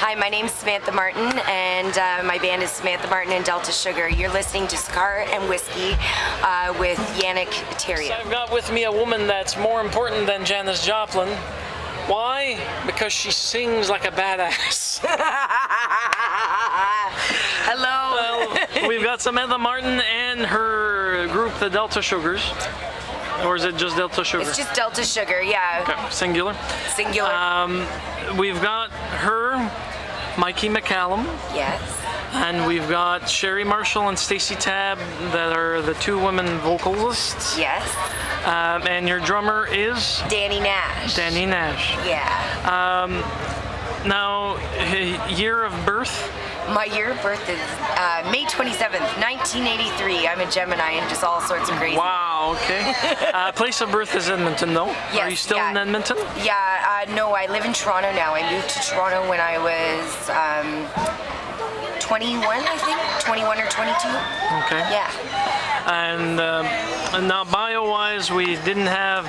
Hi, my name is Samantha Martin, and my band is Samantha Martin and Delta Sugar. You're listening to Cigare&Whiskey with Yannick Terrio. So I've got with me a woman that's more important than Janis Joplin. Why? Because she sings like a badass. Hello. Well, we've got Samantha Martin and her group, the Delta Sugars. Or is it just Delta Sugar? It's just Delta Sugar, yeah. Okay, singular. Singular. We've got her, Mikey McCallum. Yes. And we've got Sherry Marshall and Stacy Tabb that are the two women vocalists. Yes. And your drummer is? Danny Nash. Danny Nash. Yeah. Now, year of birth? My year of birth is May 27th, 1983. I'm a Gemini and just all sorts of crazy. Wow, okay. Place of birth is Edmonton, though? Yes, are you still in Edmonton? Yeah, no, I live in Toronto now. I moved to Toronto when I was 21, I think. 21 or 22. Okay. Yeah. And now, bio-wise, we didn't have...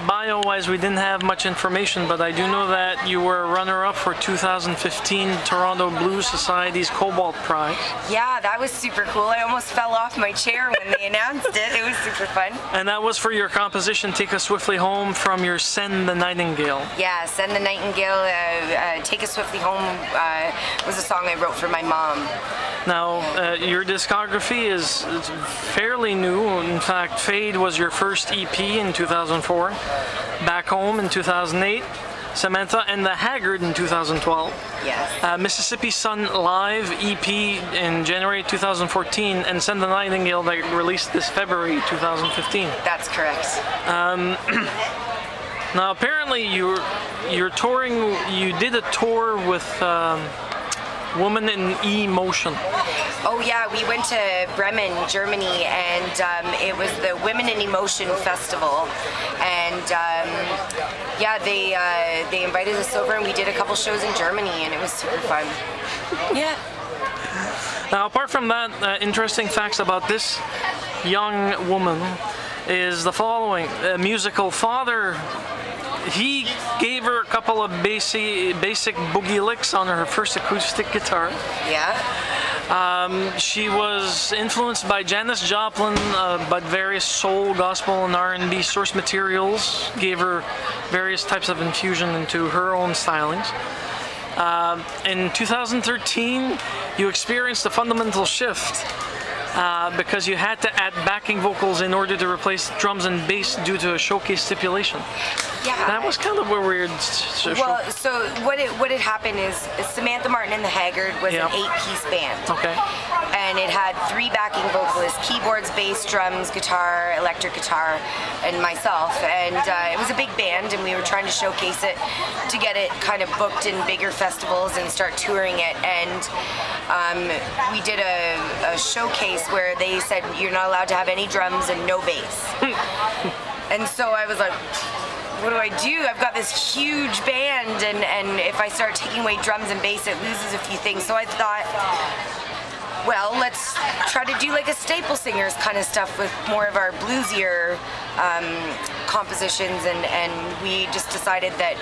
Bio-wise, we didn't have much information, but I do know that you were a runner-up for 2015 Toronto Blues Society's Cobalt Prize. Yeah, that was super cool. I almost fell off my chair when they announced it. It was super fun. And that was for your composition, Take Us Swiftly Home, from your Send the Nightingale. Yeah, Send the Nightingale, Take Us Swiftly Home was a song I wrote for my mom. Now, your discography is fairly new. In fact, Fade was your first EP in 2004. Back Home in 2008, Samantha and the Haggard in 2012. Yes. Mississippi Sun Live EP in January 2014, and Send the Nightingale that released this February 2015. That's correct. Now apparently you're touring. You did a tour with Woman in E-Motion. Oh yeah, we went to Bremen, Germany, and it was the Women in Emotion Festival, and yeah, they invited us over and we did a couple shows in Germany, and it was super fun. Yeah. Now, apart from that, interesting facts about this young woman is the following: musical father. He gave her a couple of basic boogie licks on her first acoustic guitar. Yeah. She was influenced by Janis Joplin, but various soul, gospel, and R&B source materials gave her various types of infusion into her own stylings. In 2013, you experienced a fundamental shift because you had to add backing vocals in order to replace drums and bass due to a showcase stipulation. Yeah. That was kind of a weird Well, so what had happened is Samantha Martin and the Haggard was an 8-piece band. Okay. And it had 3 backing vocalists: keyboards, bass, drums, guitar, electric guitar, and myself. And it was a big band, and we were trying to showcase it to get it kind of booked in bigger festivals and start touring it. And we did a showcase where they said you're not allowed to have any drums and no bass. And so I was like, what do I do? I've got this huge band, and if I start taking away drums and bass, it loses a few things. So I thought, well, let's try to do like a Staple Singers kind of stuff with more of our bluesier compositions, and we just decided that,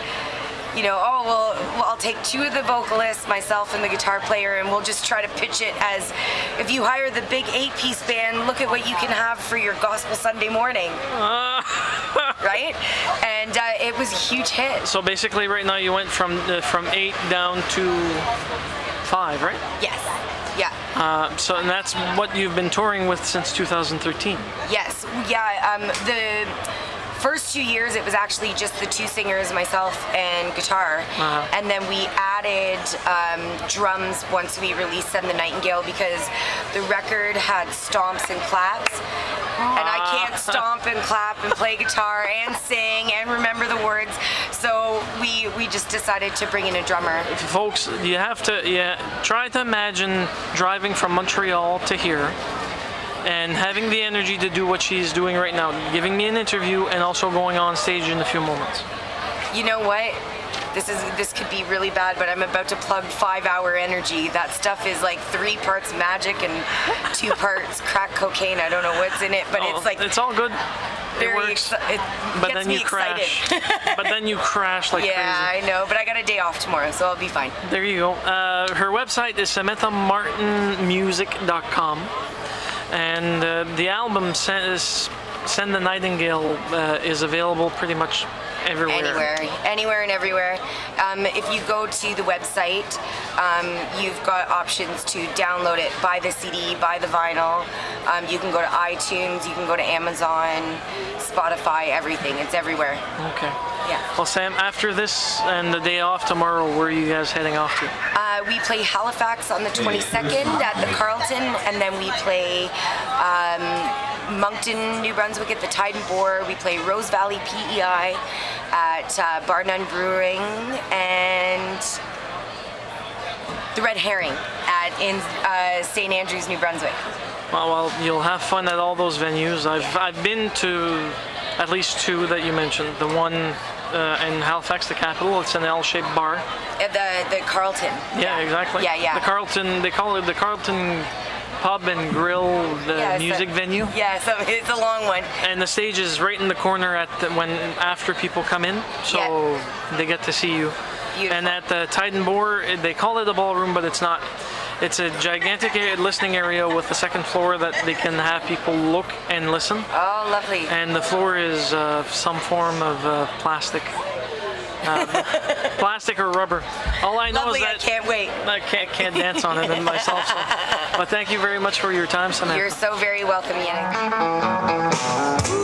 you know, oh, well, I'll take 2 of the vocalists, myself and the guitar player, and we'll just try to pitch it as, if you hire the big 8-piece band, look at what you can have for your gospel Sunday morning. Right? And it was a huge hit. So basically right now you went from 8 down to 5, right? Yes. Yeah. So and that's what you've been touring with since 2013. Yes. Yeah. The first 2 years it was actually just the 2 singers, myself and guitar, and then we added drums once we released Send the Nightingale, because the record had stomps and claps, and I can't stomp and clap and play guitar and sing and remember the words, so we just decided to bring in a drummer. Folks, you have to try to imagine driving from Montreal to here and having the energy to do what she's doing right now, giving me an interview and also going on stage in a few moments. You know what? This could be really bad, but I'm about to plug 5 Hour Energy. That stuff is like 3 parts magic and 2 parts crack cocaine. I don't know what's in it, but it's like... It's all good. very works. It But gets then me you crash. excited. But then you crash like Yeah, crazy. I know, but I got a day off tomorrow, so I'll be fine. There you go. Her website is SamanthaMartinMusic.com, and the album Send the Nightingale is available pretty much everywhere. Anywhere and everywhere. If you go to the website, you've got options to download it, buy the CD, buy the vinyl. You can go to iTunes, you can go to Amazon, Spotify, everything. It's everywhere. Okay. Yeah. Well, Sam, after this and the day off tomorrow, where are you guys heading off to? We play Halifax on the 22nd at the Carlton, and then we play Moncton, New Brunswick at the Tide and Boar. We play Rose Valley PEI at Bar None Brewing, and the Red Herring in St. Andrews, New Brunswick. Well, you'll have fun at all those venues. I've been to at least two that you mentioned. The one in Halifax, the capital, it's an L-shaped bar. The Carlton. Yeah, exactly. Yeah. The Carlton, they call it the Carlton Pub and Grill, the music venue. Yeah, so it's a long one. And the stage is right in the corner after people come in, so they get to see you. Beautiful. And at the Tide and Boar, they call it a ballroom, but it's not. It's a gigantic listening area with a second floor that they can have people look and listen. Oh, lovely. And the floor is some form of plastic. Plastic or rubber. All I know Lovely, is that I can't wait. I can't dance on it myself. So. But thank you very much for your time, Samantha. You're so very welcome, Yannick.